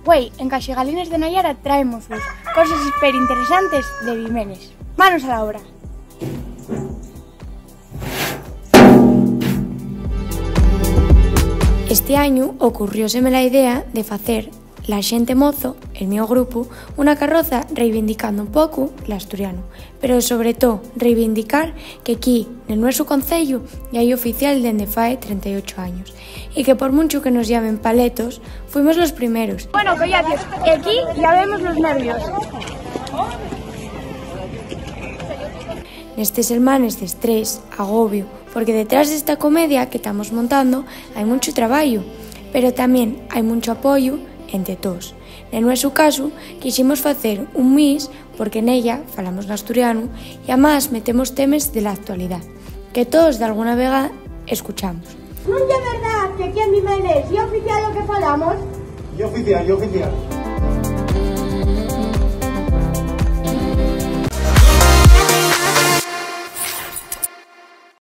Güey, en Caxigalines de Nayara traemos cosas súper interesantes de Vimenes. Manos a la obra. Este año ocurrióseme la idea de facer la xente mozo, el mío grupo, unha carroza reivindicando un pouco l'asturiano, pero sobre todo reivindicar que aquí, nel nuestro concello, hai oficial dende fai 38 años e que por mucho que nos llamen paletos, fuimos los primeros. Bueno, collacios, aquí ya vemos los nervios. Nestes semanas de estrés, agobio, porque detrás desta comedia que estamos montando hai mucho traballo, pero tamén hai mucho apoio entre todos. En nuestro caso, quisimos facer un mix porque nella falamos en asturiano e además metemos temas de la actualidad que todos de alguna vega escuchamos. Non é verdad que aquí en Vimenes é oficial o que falamos? É oficial.